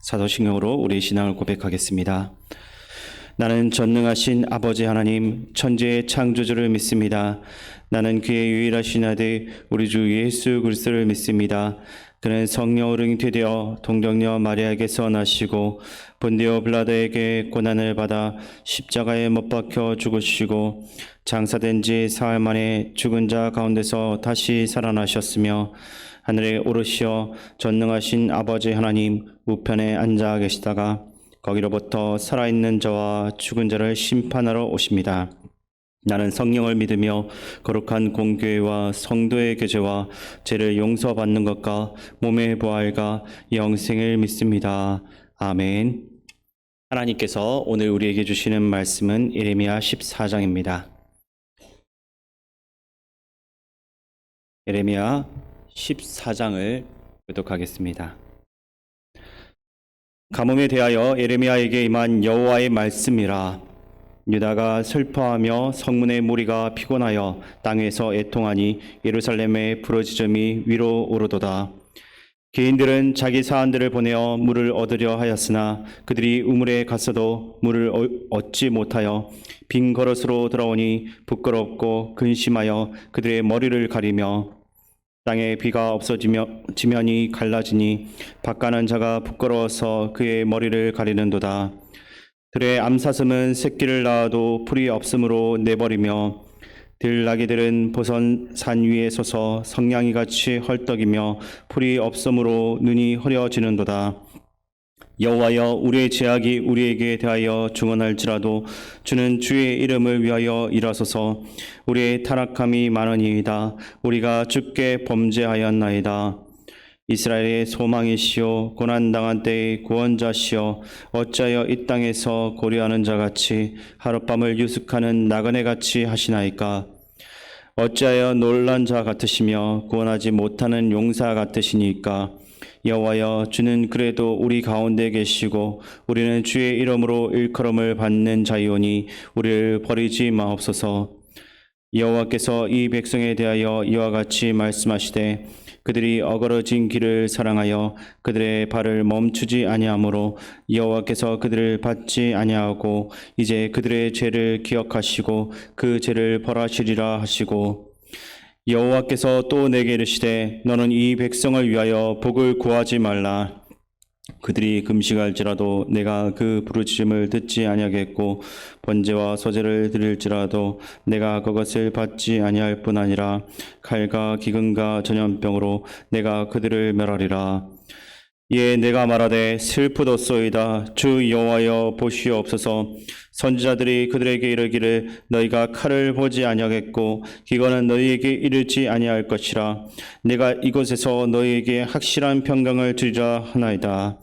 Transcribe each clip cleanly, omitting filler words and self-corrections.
사도신경으로 우리 신앙을 고백하겠습니다. 나는 전능하신 아버지 하나님 천지의 창조주를 믿습니다. 나는 그의 유일하신 아들 우리 주 예수 그리스도를 믿습니다. 그는 성령으로 잉태되어 동정녀 마리아에게서 나시고 본디오 빌라도에게 고난을 받아 십자가에 못 박혀 죽으시고 장사된 지 사흘 만에 죽은 자 가운데서 다시 살아나셨으며 하늘에 오르시어 전능하신 아버지 하나님 우편에 앉아 계시다가 거기로부터 살아있는 자와 죽은 자를 심판하러 오십니다. 나는 성령을 믿으며 거룩한 공교회와 성도의 교제와 죄를 용서받는 것과 몸의 부활과 영생을 믿습니다. 아멘. 하나님께서 오늘 우리에게 주시는 말씀은 예레미야 14장입니다. 예레미야 14장을 교독하겠습니다. 가뭄에 대하여 예레미야에게 임한 여호와의 말씀이라. 유다가 슬퍼하며 성문의 무리가 피곤하여 땅에서 애통하니 예루살렘의 부르짖음이 위로 오르도다. 개인들은 자기 사안들을 보내어 물을 얻으려 하였으나 그들이 우물에 갔어도 물을 얻지 못하여 빈 그릇으로 돌아오니 부끄럽고 근심하여 그들의 머리를 가리며 땅에 비가 없어지며 지면이 갈라지니 밭가는 자가 부끄러워서 그의 머리를 가리는도다. 들의 암사슴은 새끼를 낳아도 풀이 없으므로 내버리며 들나귀들은 보선 산 위에 서서 성냥이같이 헐떡이며 풀이 없으므로 눈이 흐려지는도다. 여호와여, 우리의 죄악이 우리에게 대하여 중언할지라도 주는 주의 이름을 위하여 일하소서. 우리의 타락함이 많으니이다. 우리가 주께 범죄하였나이다. 이스라엘의 소망이시오 고난당한 때의 구원자시오 어찌하여 이 땅에서 고려하는 자같이 하룻밤을 유숙하는 나그네같이 하시나이까. 어찌하여 놀란 자 같으시며 구원하지 못하는 용사 같으시니까. 여호와여, 주는 그래도 우리 가운데 계시고 우리는 주의 이름으로 일컬음을 받는 자이오니 우리를 버리지 마옵소서. 여호와께서 이 백성에 대하여 이와 같이 말씀하시되 그들이 어그러진 길을 사랑하여 그들의 발을 멈추지 아니하므로 여호와께서 그들을 받지 아니하고 이제 그들의 죄를 기억하시고 그 죄를 벌하시리라 하시고, 여호와께서 또 내게 이르시되 너는 이 백성을 위하여 복을 구하지 말라. 그들이 금식할지라도 내가 그 부르짖음을 듣지 아니하겠고 번제와 소제를 드릴지라도 내가 그것을 받지 아니할 뿐 아니라 칼과 기근과 전염병으로 내가 그들을 멸하리라. 이에 내가 말하되 슬프도소이다. 주 여호와여, 보시옵소서. 선지자들이 그들에게 이르기를 너희가 칼을 보지 아니하겠고 기근은 너희에게 이르지 아니할 것이라. 내가 이곳에서 너희에게 확실한 평강을 주리라 하나이다.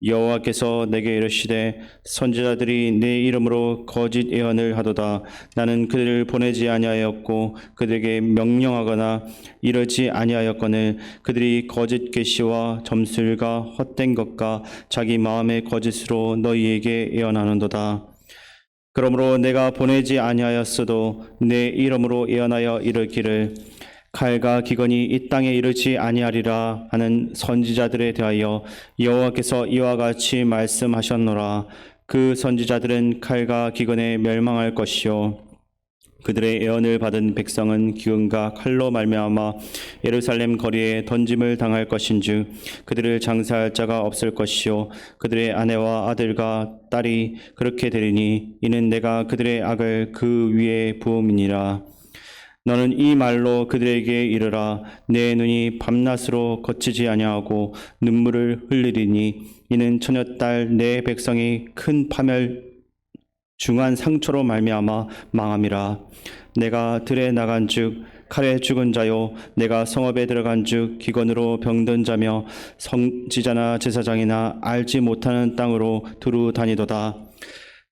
여호와께서 내게 이르시되 선지자들이 내 이름으로 거짓 예언을 하도다. 나는 그들을 보내지 아니하였고 그들에게 명령하거나 이르지 아니하였거늘 그들이 거짓 계시와 점술과 헛된 것과 자기 마음의 거짓으로 너희에게 예언하는도다. 그러므로 내가 보내지 아니하였어도 내 이름으로 예언하여 이르기를 칼과 기근이 이 땅에 이르지 아니하리라 하는 선지자들에 대하여 여호와께서 이와 같이 말씀하셨노라. 그 선지자들은 칼과 기근에 멸망할 것이요 그들의 예언을 받은 백성은 기근과 칼로 말미암아 예루살렘 거리에 던짐을 당할 것인즉 그들을 장사할 자가 없을 것이요 그들의 아내와 아들과 딸이 그렇게 되리니 이는 내가 그들의 악을 그 위에 부음이니라. 너는 이 말로 그들에게 이르라. 내 눈이 밤낮으로 거치지 아니하고 눈물을 흘리리니 이는 처녀딸 내 백성이 큰 파멸 중한 상처로 말미암아 망함이라. 내가 들에 나간즉 칼에 죽은 자요 내가 성읍에 들어간즉 기근으로 병든 자며 선지자나 제사장이나 알지 못하는 땅으로 두루 다니도다.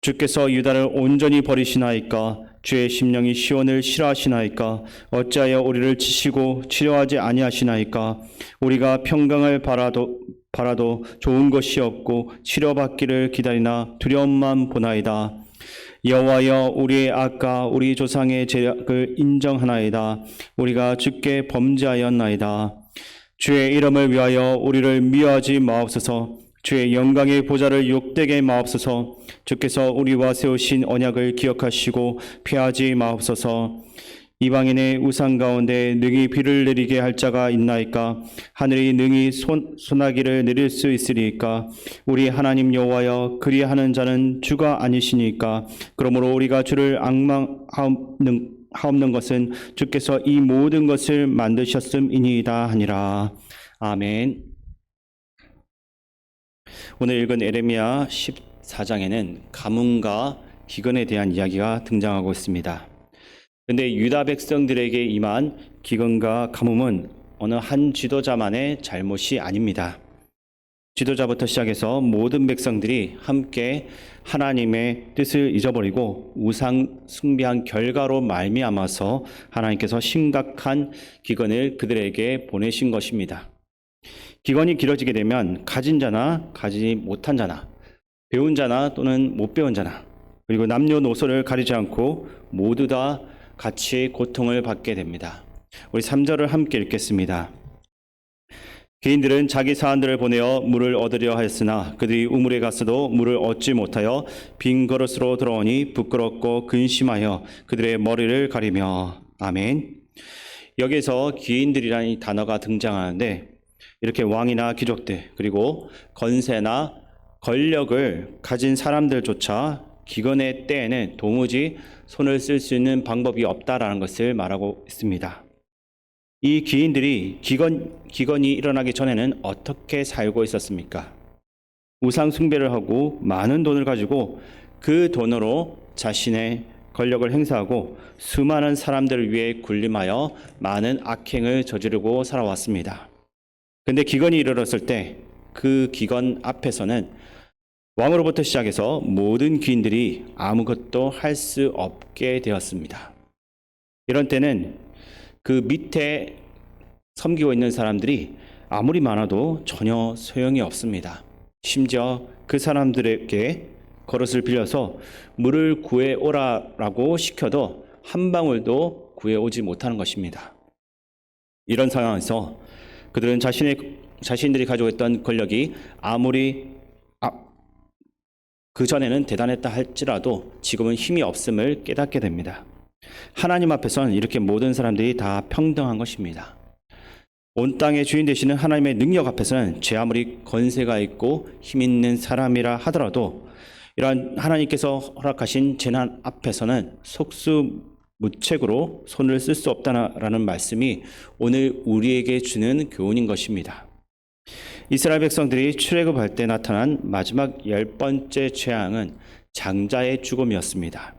주께서 유다를 온전히 버리시나이까. 주의 심령이 시온을 싫어하시나이까. 어찌하여 우리를 치시고 치료하지 아니하시나이까. 우리가 평강을 바라도 좋은 것이 없고 치료받기를 기다리나 두려움만 보나이다. 여호와여, 우리의 악과 우리 조상의 죄악을 인정하나이다. 우리가 주께 범죄하였나이다. 주의 이름을 위하여 우리를 미워하지 마옵소서. 주의 영광의 보좌를 욕되게 마옵소서. 주께서 우리와 세우신 언약을 기억하시고 피하지 마옵소서. 이방인의 우상 가운데 능히 비를 내리게 할 자가 있나이까? 하늘이 능히 소나기를 내릴 수 있으리이까? 우리 하나님 여호와여, 그리하는 자는 주가 아니시니까? 그러므로 우리가 주를 하옵는 것은 주께서 이 모든 것을 만드셨음이니이다 하니라. 아멘. 오늘 읽은 에레미야 14장에는 가뭄과 기근에 대한 이야기가 등장하고 있습니다. 그런데 유다 백성들에게 임한 기근과 가뭄은 어느 한 지도자만의 잘못이 아닙니다. 지도자부터 시작해서 모든 백성들이 함께 하나님의 뜻을 잊어버리고 우상 숭배한 결과로 말미암아서 하나님께서 심각한 기근을 그들에게 보내신 것입니다. 기근이 길어지게 되면 가진 자나 가지지 못한 자나 배운 자나 또는 못 배운 자나 그리고 남녀노소를 가리지 않고 모두 다 같이 고통을 받게 됩니다. 우리 3절을 함께 읽겠습니다. 개인들은 자기 사안들을 보내어 물을 얻으려 하였으나 그들이 우물에 갔어도 물을 얻지 못하여 빈 그릇으로 돌아오니 부끄럽고 근심하여 그들의 머리를 가리며. 아멘. 여기에서 기인들이라는 이 단어가 등장하는데 이렇게 왕이나 귀족들 그리고 건세나 권력을 가진 사람들조차 기근의 때에는 도무지 손을 쓸 수 있는 방법이 없다라는 것을 말하고 있습니다. 이 기인들이 기근이 일어나기 전에는 어떻게 살고 있었습니까? 우상 숭배를 하고 많은 돈을 가지고 그 돈으로 자신의 권력을 행사하고 수많은 사람들을 위해 군림하여 많은 악행을 저지르고 살아왔습니다. 근데 기근이 이르렀을 때 그 기근 앞에서는 왕으로부터 시작해서 모든 귀인들이 아무것도 할 수 없게 되었습니다. 이런 때는 그 밑에 섬기고 있는 사람들이 아무리 많아도 전혀 소용이 없습니다. 심지어 그 사람들에게 그릇을 빌려서 물을 구해오라라고 시켜도 한 방울도 구해오지 못하는 것입니다. 이런 상황에서 그들은 자신들이 가지고 있던 권력이 아무리 그전에는 대단했다 할지라도 지금은 힘이 없음을 깨닫게 됩니다. 하나님 앞에서는 이렇게 모든 사람들이 다 평등한 것입니다. 온 땅의 주인 되시는 하나님의 능력 앞에서는 제 아무리 권세가 있고 힘 있는 사람이라 하더라도 이러한 하나님께서 허락하신 재난 앞에서는 속수무책으로 손을 쓸 수 없다라는 말씀이 오늘 우리에게 주는 교훈인 것입니다. 이스라엘 백성들이 출애굽할 때 나타난 마지막 10번째 재앙은 장자의 죽음이었습니다.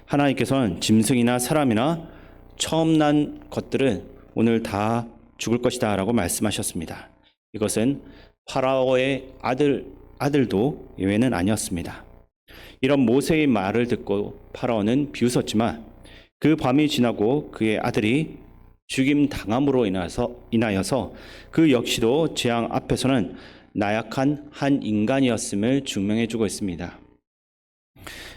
하나님께서는 짐승이나 사람이나 처음 난 것들은 오늘 다 죽을 것이다 라고 말씀하셨습니다. 이것은 파라오의 아들도 예외는 아니었습니다. 이런 모세의 말을 듣고 파라오는 비웃었지만 그 밤이 지나고 그의 아들이 죽임 당함으로 인하여서 그 역시도 재앙 앞에서는 나약한 한 인간이었음을 증명해 주고 있습니다.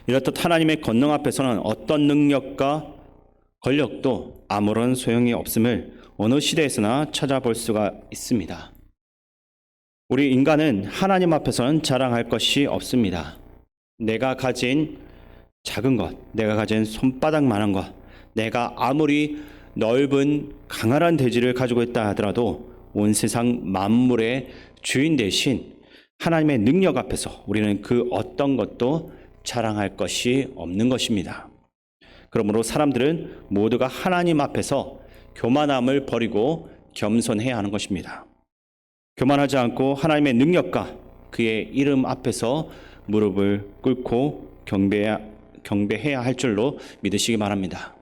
이렇듯 하나님의 권능 앞에서는 어떤 능력과 권력도 아무런 소용이 없음을 어느 시대에서나 찾아볼 수가 있습니다. 우리 인간은 하나님 앞에서는 자랑할 것이 없습니다. 내가 가진 작은 것, 내가 가진 손바닥만한 것, 내가 아무리 넓은 강활한 대지를 가지고 있다 하더라도 온 세상 만물의 주인 대신 하나님의 능력 앞에서 우리는 그 어떤 것도 자랑할 것이 없는 것입니다. 그러므로 사람들은 모두가 하나님 앞에서 교만함을 버리고 겸손해야 하는 것입니다. 교만하지 않고 하나님의 능력과 그의 이름 앞에서 무릎을 꿇고 경배해야 할 줄로 믿으시기 바랍니다.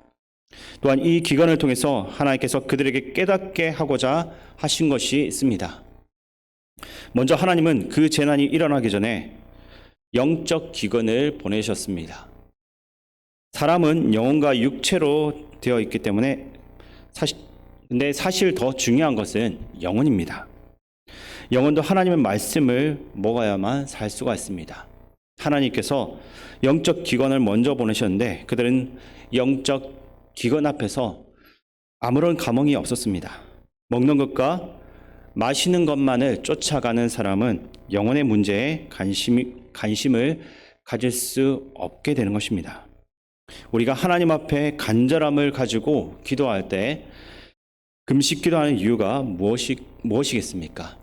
또한 이 기간을 통해서 하나님께서 그들에게 깨닫게 하고자 하신 것이 있습니다. 먼저 하나님은 그 재난이 일어나기 전에 영적 기근을 보내셨습니다. 사람은 영혼과 육체로 되어 있기 때문에 근데 사실 더 중요한 것은 영혼입니다. 영혼도 하나님의 말씀을 먹어야만 살 수가 있습니다. 하나님께서 영적 기근을 먼저 보내셨는데 그들은 영적 기근 앞에서 아무런 감흥이 없었습니다. 먹는 것과 마시는 것만을 쫓아가는 사람은 영혼의 문제에 관심을 가질 수 없게 되는 것입니다. 우리가 하나님 앞에 간절함을 가지고 기도할 때 금식 기도하는 이유가 무엇이겠습니까?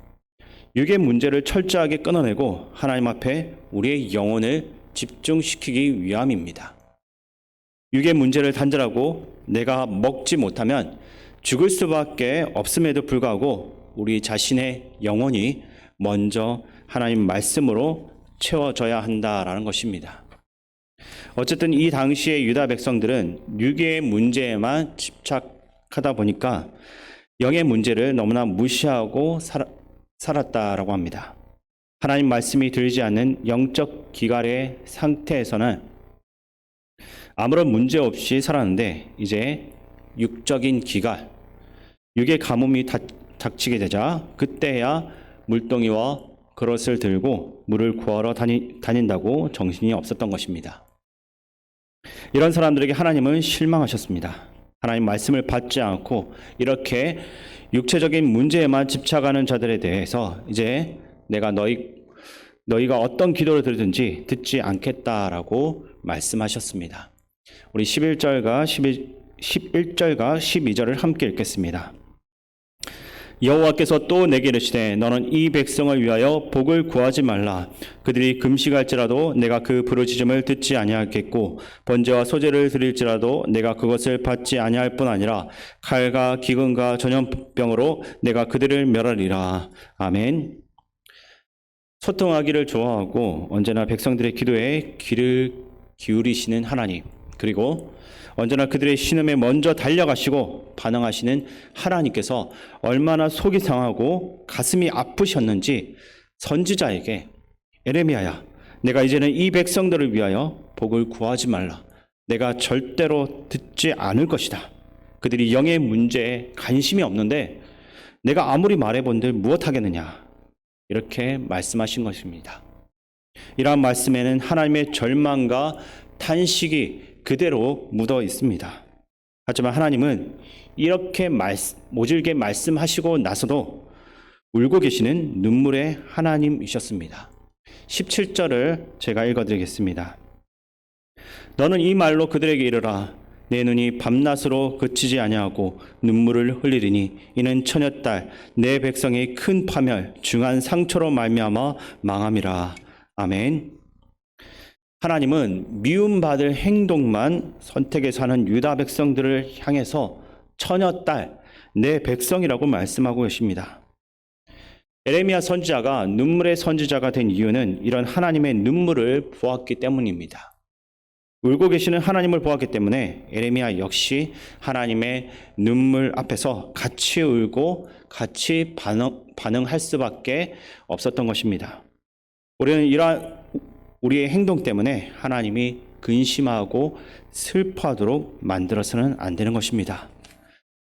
육의 문제를 철저하게 끊어내고 하나님 앞에 우리의 영혼을 집중시키기 위함입니다. 육의 문제를 단절하고 내가 먹지 못하면 죽을 수밖에 없음에도 불구하고 우리 자신의 영혼이 먼저 하나님 말씀으로 채워져야 한다라는 것입니다. 어쨌든 이 당시의 유다 백성들은 육의 문제에만 집착하다 보니까 영의 문제를 너무나 무시하고 살았다라고 합니다. 하나님 말씀이 들리지 않는 영적 기갈의 상태에서는 아무런 문제 없이 살았는데 이제 육적인 기갈, 육의 가뭄이 닥치게 되자 그때야 물동이와 그릇을 들고 물을 구하러 다닌다고 정신이 없었던 것입니다. 이런 사람들에게 하나님은 실망하셨습니다. 하나님 말씀을 받지 않고 이렇게 육체적인 문제에만 집착하는 자들에 대해서 이제 내가 너희가 어떤 기도를 드리든지 듣지 않겠다라고 말씀하셨습니다. 우리 11절과 12절을 함께 읽겠습니다. 여호와께서 또 내게 이르시되 너는 이 백성을 위하여 복을 구하지 말라. 그들이 금식할지라도 내가 그 부르짖음을 듣지 아니하겠고 번제와 소제를 드릴지라도 내가 그것을 받지 아니할 뿐 아니라 칼과 기근과 전염병으로 내가 그들을 멸하리라. 아멘. 소통하기를 좋아하고 언제나 백성들의 기도에 귀를 기울이시는 하나님, 그리고 언제나 그들의 신음에 먼저 달려가시고 반응하시는 하나님께서 얼마나 속이 상하고 가슴이 아프셨는지 선지자에게 에레미야야, 내가 이제는 이 백성들을 위하여 복을 구하지 말라. 내가 절대로 듣지 않을 것이다. 그들이 영의 문제에 관심이 없는데 내가 아무리 말해본들 무엇하겠느냐. 이렇게 말씀하신 것입니다. 이러한 말씀에는 하나님의 절망과 탄식이 그대로 묻어 있습니다. 하지만 하나님은 이렇게 모질게 말씀하시고 나서도 울고 계시는 눈물의 하나님이셨습니다. 17절을 제가 읽어드리겠습니다. 너는 이 말로 그들에게 이르라. 내 눈이 밤낮으로 그치지 아니하고 눈물을 흘리리니 이는 처녀딸 내 백성의 큰 파멸 중한 상처로 말미암아 망함이라. 아멘. 하나님은 미움받을 행동만 선택해서 하는 유다 백성들을 향해서 처녀딸 내 백성이라고 말씀하고 계십니다. 에레미야 선지자가 눈물의 선지자가 된 이유는 이런 하나님의 눈물을 보았기 때문입니다. 울고 계시는 하나님을 보았기 때문에 에레미야 역시 하나님의 눈물 앞에서 같이 울고 같이 반응할 수밖에 없었던 것입니다. 우리는 이러한 우리의 행동 때문에 하나님이 근심하고 슬퍼하도록 만들어서는 안 되는 것입니다.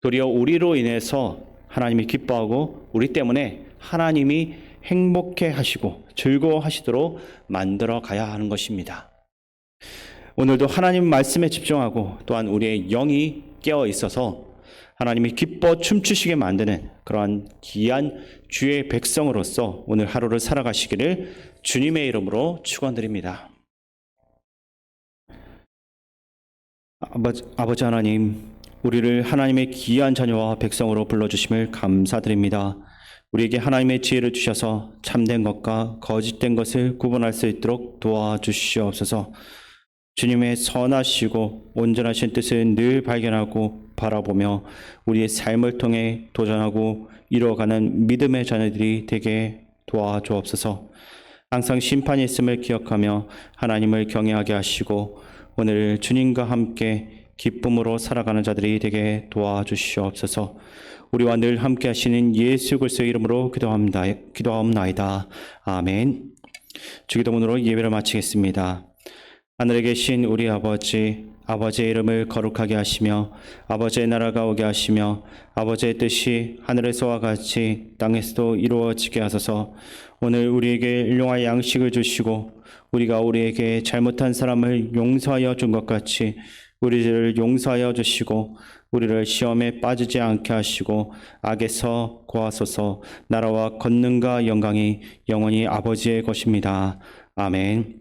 도리어 우리로 인해서 하나님이 기뻐하고 우리 때문에 하나님이 행복해 하시고 즐거워하시도록 만들어 가야 하는 것입니다. 오늘도 하나님 말씀에 집중하고 또한 우리의 영이 깨어 있어서 하나님이 기뻐 춤추시게 만드는 그러한 귀한 주의 백성으로서 오늘 하루를 살아가시기를 주님의 이름으로 축원드립니다. 아버지 하나님, 우리를 하나님의 귀한 자녀와 백성으로 불러주심을 감사드립니다. 우리에게 하나님의 지혜를 주셔서 참된 것과 거짓된 것을 구분할 수 있도록 도와주시옵소서. 주님의 선하시고 온전하신 뜻을 늘 발견하고 바라보며 우리의 삶을 통해 도전하고 이루어가는 믿음의 자녀들이 되게 도와주옵소서. 항상 심판이 있음을 기억하며 하나님을 경외하게 하시고 오늘 주님과 함께 기쁨으로 살아가는 자들이 되게 도와주시옵소서. 우리와 늘 함께 하시는 예수 그리스도의 이름으로 기도하옵나이다. 아멘. 주기도문으로 예배를 마치겠습니다. 하늘에 계신 우리 아버지, 아버지의 이름을 거룩하게 하시며 아버지의 나라가 오게 하시며 아버지의 뜻이 하늘에서와 같이 땅에서도 이루어지게 하소서. 오늘 우리에게 일용할 양식을 주시고 우리가 우리에게 잘못한 사람을 용서하여 준 것 같이 우리 죄를 용서하여 주시고 우리를 시험에 빠지지 않게 하시고 악에서 구하소서. 나라와 권능과 영광이 영원히 아버지의 것입니다. 아멘.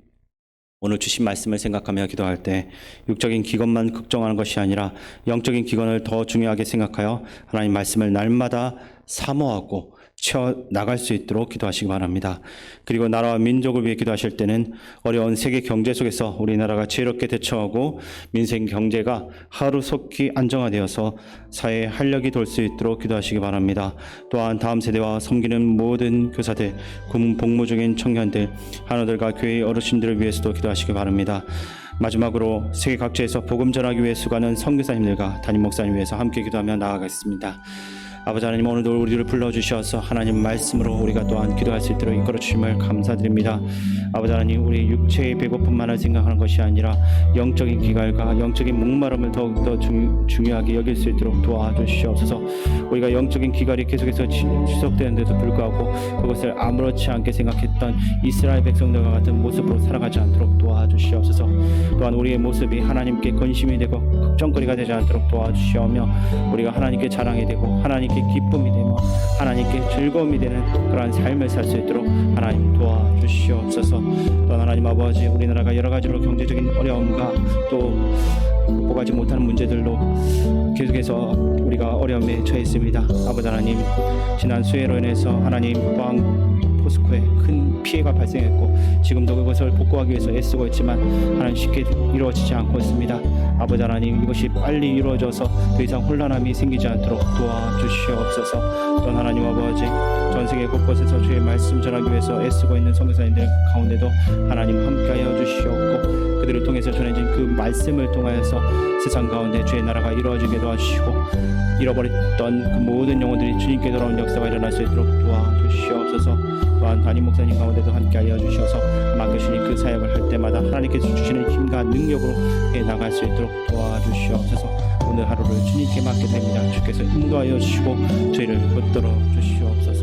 오늘 주신 말씀을 생각하며 기도할 때 육적인 기건만 걱정하는 것이 아니라 영적인 기건을 더 중요하게 생각하여 하나님 말씀을 날마다 사모하고 채워나갈 수 있도록 기도하시기 바랍니다. 그리고 나라와 민족을 위해 기도하실 때는 어려운 세계 경제 속에서 우리나라가 지혜롭게 대처하고 민생 경제가 하루속히 안정화되어서 사회의 활력이 돌 수 있도록 기도하시기 바랍니다. 또한 다음 세대와 섬기는 모든 교사들, 군 복무 중인 청년들, 한우들과 교회의 어르신들을 위해서도 기도하시기 바랍니다. 마지막으로 세계 각지에서 복음 전하기 위해 수고하는 선교사님들과 담임 목사님 위해서 함께 기도하며 나아가겠습니다. 아버지 하나님, 오늘도 우리를 불러주셔서 하나님 말씀으로 우리가 또한 기도할 수 있도록 이끌어 주심을 감사드립니다. 아버지 하나님, 우리 육체의 배고픔만을 생각하는 것이 아니라 영적인 기갈과 영적인 목마름을 더욱더 중요하게 여길 수 있도록 도와주시옵소서. 우리가 영적인 기갈이 계속해서 지속되는데도 불구하고 그것을 아무렇지 않게 생각했던 이스라엘 백성들과 같은 모습으로 살아가지 않도록 도와주시옵소서. 또한 우리의 모습이 하나님께 근심이 되고 걱정거리가 되지 않도록 도와주시오며 우리가 하나님께 자랑이 되고 하나님께 기쁨이 되며 하나님께 즐거움이 되는 그러한 삶을 살 수 있도록 하나님 도와주시옵소서. 또한 하나님 아버지, 우리나라가 여러 가지로 경제적인 어려움과 또 극복하지 못하는 문제들로 계속해서 우리가 어려움에 처해 있습니다. 아버지 하나님, 지난 수해로 인해서 하나님 포스코에 큰 피해가 발생했고 지금도 그것을 복구하기 위해서 애쓰고 있지만 하나님 쉽게 이루어지지 않고 있습니다. 아버지 하나님, 이것이 빨리 이루어져서 더 이상 혼란함이 생기지 않도록 도와주시옵소서. 또한 하나님 아버지, 전 세계 곳곳에서 주의 말씀 전하기 위해서 애쓰고 있는 선교사님들 가운데도 하나님 함께하여 주시옵고 그들을 통해서 전해진 그 말씀을 통하여서 세상 가운데 주의 나라가 이루어지게 도와주시고 잃어버렸던 그 모든 영혼들이 주님께 돌아온 역사가 일어날 수 있도록 도와주시옵소서. 또한 담임 목사님 가운데도 함께하여 주셔서 맡겨주신 그 사역을 할 때마다 하나님께서 주시는 힘과 능력으로 나갈 수 있도록 도와주시옵소서. 오늘 하루를 주님께 맡게 됩니다. 주께서 인도하여 주시고 저희를 붙들어 주시옵소서.